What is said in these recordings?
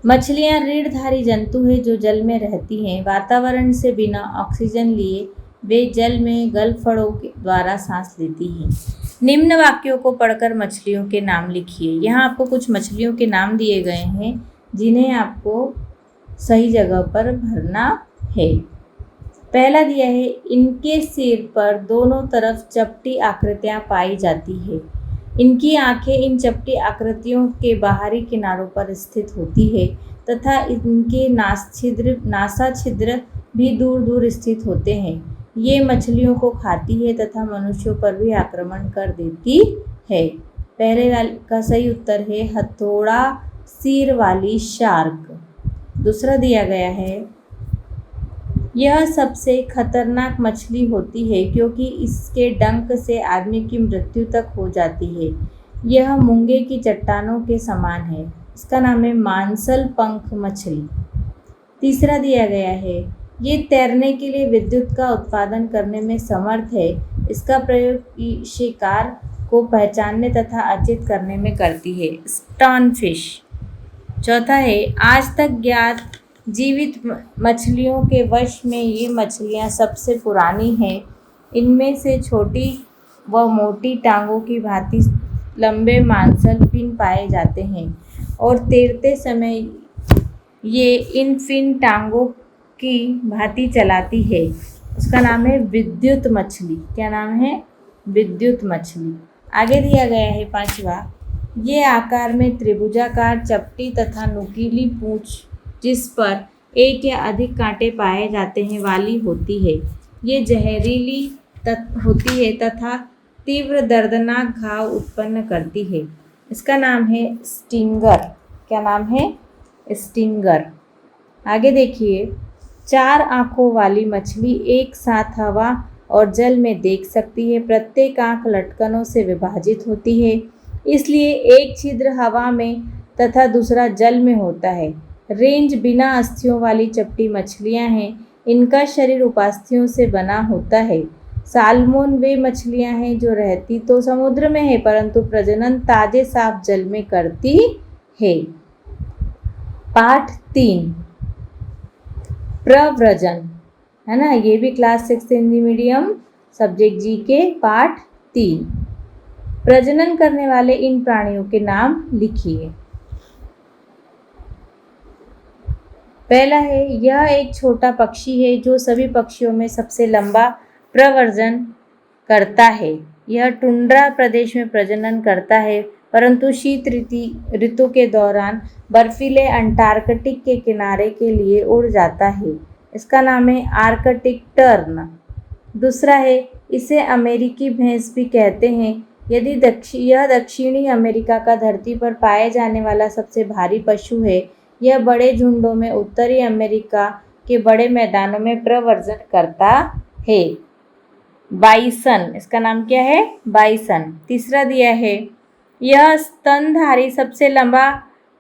मछलियाँ रीढ़धारी जंतु है जो जल में रहती हैं। वातावरण से बिना ऑक्सीजन लिए वे जल में गलफड़ों के द्वारा सांस लेती हैं। निम्न वाक्यों को पढ़कर मछलियों के नाम लिखिए। यहाँ आपको कुछ मछलियों के नाम दिए गए हैं जिन्हें आपको सही जगह पर भरना है। पहला दिया है, इनके सिर पर दोनों तरफ चपटी आकृतियाँ पाई जाती है। इनकी आंखें इन चपटी आकृतियों के बाहरी किनारों पर स्थित होती है तथा इनके नासा छिद्र भी दूर दूर स्थित होते हैं। ये मछलियों को खाती है तथा मनुष्यों पर भी आक्रमण कर देती है। पहले वाले का सही उत्तर है हथौड़ा सिर वाली शार्क। दूसरा दिया गया है, यह सबसे खतरनाक मछली होती है क्योंकि इसके डंक से आदमी की मृत्यु तक हो जाती है। यह मूंगे की चट्टानों के समान है। इसका नाम है मांसल पंख मछली। तीसरा दिया गया है, ये तैरने के लिए विद्युत का उत्पादन करने में समर्थ है। इसका प्रयोग शिकार को पहचानने तथा अचेत करने में करती है। स्टोनफिश। चौथा है, आज तक ज्ञात जीवित मछलियों के वश में ये मछलियाँ सबसे पुरानी हैं। इनमें से छोटी व मोटी टांगों की भांति लंबे मांसल फिन पाए जाते हैं और तैरते समय ये इन फिन टांगों की भांति चलाती है। उसका नाम है विद्युत मछली। क्या नाम है? विद्युत मछली। आगे दिया गया है पांचवा, ये आकार में त्रिभुजाकार चपटी तथा नुकीली पूंछ जिस पर एक या अधिक कांटे पाए जाते हैं वाली होती है। ये जहरीली होती है तथा तीव्र दर्दनाक घाव उत्पन्न करती है। इसका नाम है स्टिंगर। क्या नाम है? स्टिंगर। आगे देखिए, 4 आँखों वाली मछली एक साथ हवा और जल में देख सकती है। प्रत्येक आँख लटकनों से विभाजित होती है, इसलिए एक छिद्र हवा में तथा दूसरा जल में होता है। रेंज बिना अस्थियों वाली चपटी मछलियाँ हैं। इनका शरीर उपास्थियों से बना होता है। साल्मोन वे मछलियाँ हैं जो रहती तो समुद्र में है परंतु प्रजनन ताजे साफ जल में करती है। पाठ 3, प्रव्रजन, है ना। ये भी क्लास 6 हिंदी मीडियम सब्जेक्ट जी के पाठ 3। प्रजनन करने वाले इन प्राणियों के नाम लिखिए। पहला है, यह एक छोटा पक्षी है जो सभी पक्षियों में सबसे लंबा प्रव्रजन करता है। यह टुंड्रा प्रदेश में प्रजनन करता है परंतु शीत ऋतु के दौरान बर्फीले अंटार्कटिक के किनारे के लिए उड़ जाता है। इसका नाम है आर्कटिक टर्न। दूसरा है, इसे अमेरिकी भैंस भी कहते हैं। यदि यह दक्षिणी अमेरिका का धरती पर पाए जाने वाला सबसे भारी पशु है। यह बड़े झुंडों में उत्तरी अमेरिका के बड़े मैदानों में प्रव्रजन करता है। बाइसन। इसका नाम क्या है? बाइसन। तीसरा दिया है, यह स्तनधारी सबसे लंबा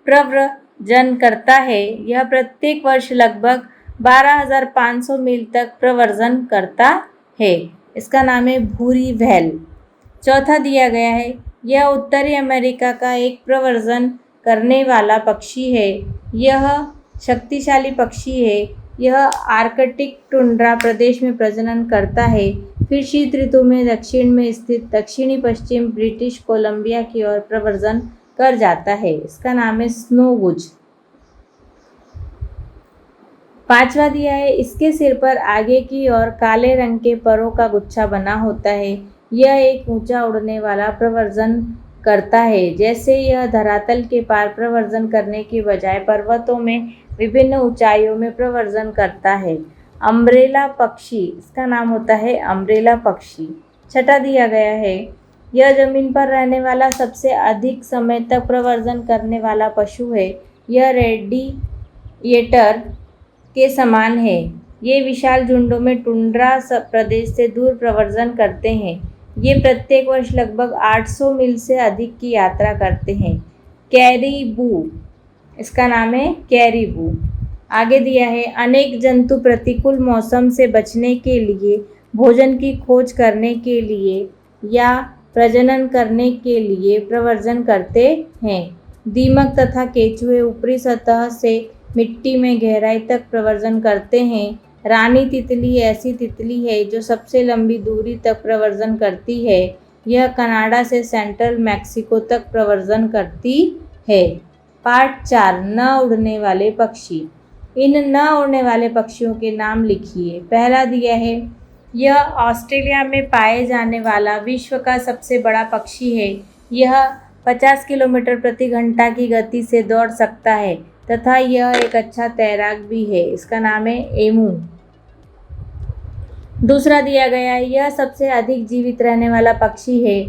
प्रव्रजन करता है। यह प्रत्येक वर्ष लगभग 12,500 मील तक प्रव्रजन करता है। इसका नाम है भूरी व्हेल। चौथा दिया गया है, यह उत्तरी अमेरिका का एक प्रव्रजन करने वाला पक्षी है। यह शक्तिशाली पक्षी है। यह आर्कटिक टुंड्रा प्रदेश में प्रजनन करता है, फिर शीत ऋतु में दक्षिण में स्थित दक्षिणी पश्चिम ब्रिटिश कोलंबिया की ओर प्रव्रजन कर जाता है। इसका नाम है स्नोवुज। पांचवा दिया है, इसके सिर पर आगे की ओर काले रंग के परों का गुच्छा बना होता है। यह एक ऊंचा उड़ने वाला प्रव्रजन करता है। जैसे यह धरातल के पार प्रव्रजन करने की बजाय पर्वतों में विभिन्न ऊंचाइयों में प्रव्रजन करता है। अम्ब्रेला पक्षी। इसका नाम होता है अम्ब्रेला पक्षी। छठा दिया गया है, यह जमीन पर रहने वाला सबसे अधिक समय तक प्रव्रजन करने वाला पशु है। यह रेडिएटर के समान है। ये विशाल झुंडों में टुंड्रा प्रदेश से दूर प्रव्रजन करते हैं। ये प्रत्येक वर्ष लगभग 800 मील से अधिक की यात्रा करते हैं। कैरीबू। इसका नाम है कैरीबू। आगे दिया है, अनेक जंतु प्रतिकूल मौसम से बचने के लिए, भोजन की खोज करने के लिए या प्रजनन करने के लिए प्रव्रजन करते हैं। दीमक तथा केंचुए ऊपरी सतह से मिट्टी में गहराई तक प्रव्रजन करते हैं। रानी तितली ऐसी तितली है जो सबसे लंबी दूरी तक प्रव्रजन करती है। यह कनाडा से सेंट्रल मैक्सिको तक प्रव्रजन करती है। पाठ 4 न उड़ने वाले पक्षी। इन न उड़ने वाले पक्षियों के नाम लिखिए। पहला दिया है, यह ऑस्ट्रेलिया में पाए जाने वाला विश्व का सबसे बड़ा पक्षी है। यह 50 किलोमीटर प्रति घंटा की गति से दौड़ सकता है तथा यह एक अच्छा तैराक भी है। इसका नाम है एमू। दूसरा दिया गया है, यह सबसे अधिक जीवित रहने वाला पक्षी है।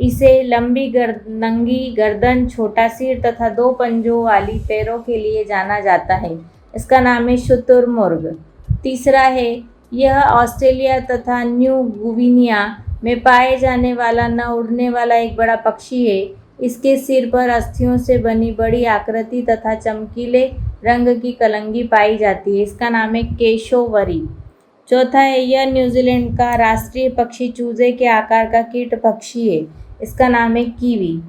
इसे लंबी नंगी गर्दन, छोटा सिर तथा 2 पंजों वाली पैरों के लिए जाना जाता है। इसका नाम है शुतुरमुर्ग। तीसरा है, यह ऑस्ट्रेलिया तथा न्यू गिनिया में पाए जाने वाला न उड़ने वाला एक बड़ा पक्षी है। इसके सिर पर अस्थियों से बनी बड़ी आकृति तथा चमकीले रंग की कलंगी पाई जाती है। इसका नाम है केशोवरी। चौथा है, यह न्यूजीलैंड का राष्ट्रीय पक्षी चूजे के आकार का कीट पक्षी है। इसका नाम है कीवी।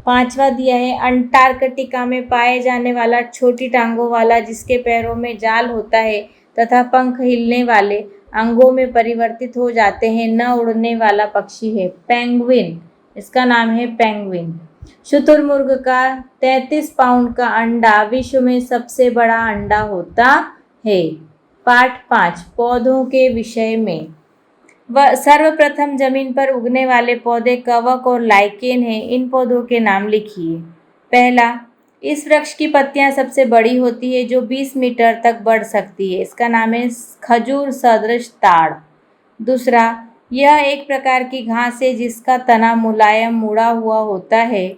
पांचवा दिया है, अंटार्कटिका में पाए जाने वाला छोटी टांगों वाला जिसके पैरों में जाल होता है तथा पंख हिलने वाले अंगों में परिवर्तित हो जाते हैं, न उड़ने वाला पक्षी है पेंगुइन। इसका नाम है पेंगुइन। शुतुरमुर्ग का 33 पाउंड का अंडा विश्व में सबसे बड़ा अंडा होता है। पाठ 5 पौधों के विषय में। सर्वप्रथम जमीन पर उगने वाले पौधे कवक और लाइकेन हैं। इन पौधों के नाम लिखिए। पहला, इस वृक्ष की पत्तियां सबसे बड़ी होती है जो 20 मीटर तक बढ़ सकती है। इसका नाम है खजूर सदृश ताड़। दूसरा, यह एक प्रकार की घास है जिसका तना मुलायम मुड़ा हुआ होता है,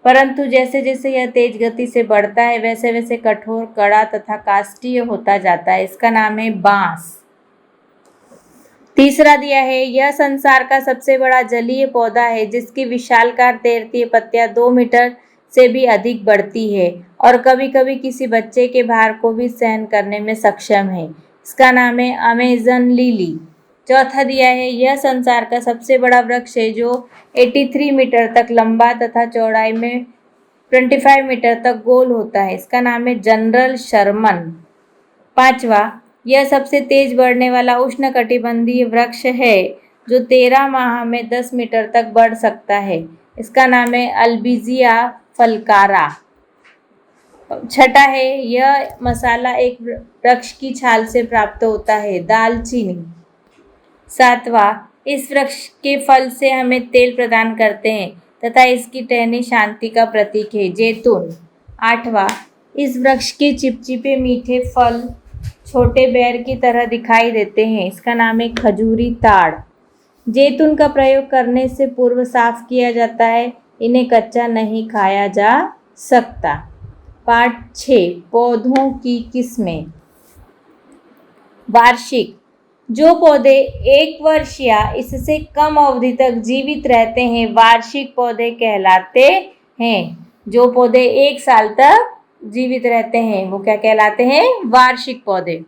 परंतु जैसे जैसे यह तेज गति से बढ़ता है वैसे वैसे कठोर, कड़ा तथा काष्ठीय होता जाता है। इसका नाम है बांस। तीसरा दिया है, यह संसार का सबसे बड़ा जलीय पौधा है जिसकी विशालकाय तैरती पत्तियां 2 मीटर से भी अधिक बढ़ती है और कभी कभी किसी बच्चे के भार को भी सहन करने में सक्षम है। इसका नाम है अमेजन लिली। चौथा दिया है, यह संसार का सबसे बड़ा वृक्ष है जो 83 मीटर तक लंबा तथा चौड़ाई में 25 मीटर तक गोल होता है। इसका नाम है जनरल शर्मन। पांचवा, यह सबसे तेज बढ़ने वाला उष्णकटिबंधीय वृक्ष है जो 13 माह में 10 मीटर तक बढ़ सकता है। इसका नाम है अल्बिजिया फलकारा। छठा है, यह मसाला एक वृक्ष की छाल से प्राप्त होता है, दालचीनी। सातवां, इस वृक्ष के फल से हमें तेल प्रदान करते हैं तथा इसकी टहनी शांति का प्रतीक है, जैतून। आठवां, इस वृक्ष के चिपचिपे मीठे फल छोटे बेर की तरह दिखाई देते हैं। इसका नाम है खजूरी ताड़। जैतून का प्रयोग करने से पूर्व साफ किया जाता है, इन्हें कच्चा नहीं खाया जा सकता। पाठ 6 पौधों की किस्में। वार्षिक, जो पौधे 1 वर्ष या इससे कम अवधि तक जीवित रहते हैं वार्षिक पौधे कहलाते हैं। जो पौधे 1 साल तक जीवित रहते हैं वो क्या कहलाते हैं? वार्षिक पौधे।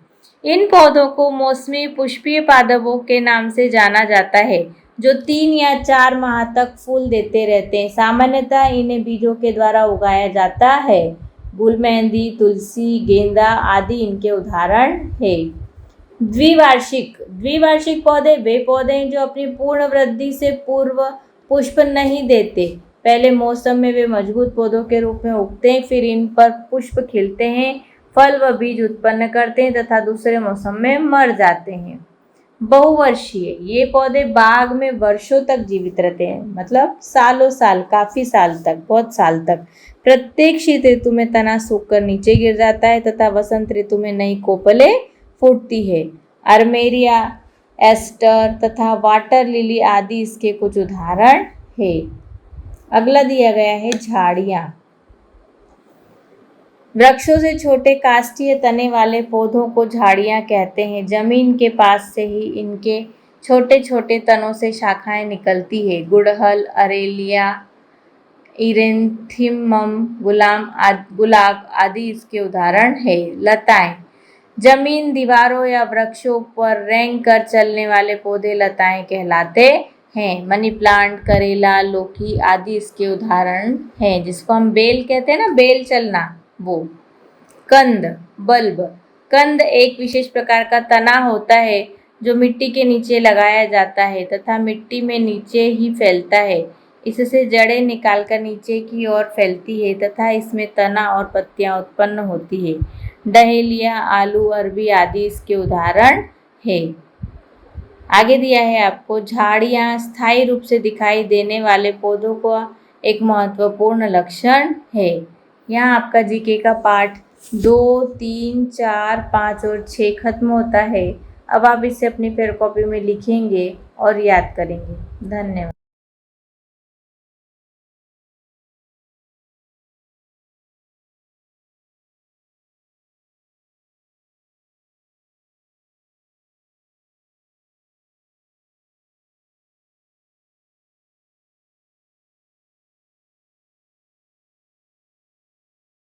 इन पौधों को मौसमी पुष्पीय पादपों के नाम से जाना जाता है जो 3 या 4 माह तक फूल देते रहते हैं। सामान्यतः इन्हें बीजों के द्वारा उगाया जाता है। गुलमेहंदी, तुलसी, गेंदा आदि इनके उदाहरण है। द्विवार्षिक पौधे वे पौधे हैं जो अपनी पूर्ण वृद्धि से पूर्व पुष्प नहीं देते। पहले मौसम में वे मजबूत पौधों के रूप में उगते हैं, फिर इन पर पुष्प खिलते हैं, फल व बीज उत्पन्न करते हैं तथा दूसरे मौसम में मर जाते हैं। बहुवर्षीय, ये पौधे बाग में वर्षों तक जीवित रहते हैं, मतलब सालों साल, काफी साल तक, बहुत साल तक। प्रत्येक शीत ऋतु में तना सूखकर नीचे गिर जाता है तथा वसंत ऋतु में नई कोपलें फूटती है। अर्मेरिया, एस्टर तथा वाटर लिली आदि इसके कुछ उदाहरण है। अगला दिया गया है झाड़ियाँ। वृक्षों से छोटे काष्ठीय तने वाले पौधों को झाड़ियाँ कहते हैं। जमीन के पास से ही इनके छोटे छोटे तनों से शाखाएं निकलती है। गुड़हल, अरेलिया, इरेंथियमम, गुलाब आदि इसके उदाहरण है। लताएं, जमीन, दीवारों या वृक्षों पर रेंग कर चलने वाले पौधे लताएं कहलाते हैं। मनी प्लांट, करेला, लौकी आदि इसके उदाहरण हैं, जिसको हम बेल कहते हैं ना, बेल चलना, वो। कंद, बल्ब। कंद एक विशेष प्रकार का तना होता है जो मिट्टी के नीचे लगाया जाता है तथा मिट्टी में नीचे ही फैलता है। इससे जड़ें निकालकर नीचे की ओर फैलती है तथा इसमें तना और पत्तियां उत्पन्न होती है। डहेलिया, आलू, अरबी आदि इसके उदाहरण है। आगे दिया है आपको, झाड़ियाँ स्थायी रूप से दिखाई देने वाले पौधों का एक महत्वपूर्ण लक्षण है। यहाँ आपका जीके का पार्ट 2, 3, 4, 5 और 6 खत्म होता है। अब आप इसे अपनी फेयर कॉपी में लिखेंगे और याद करेंगे। धन्यवाद।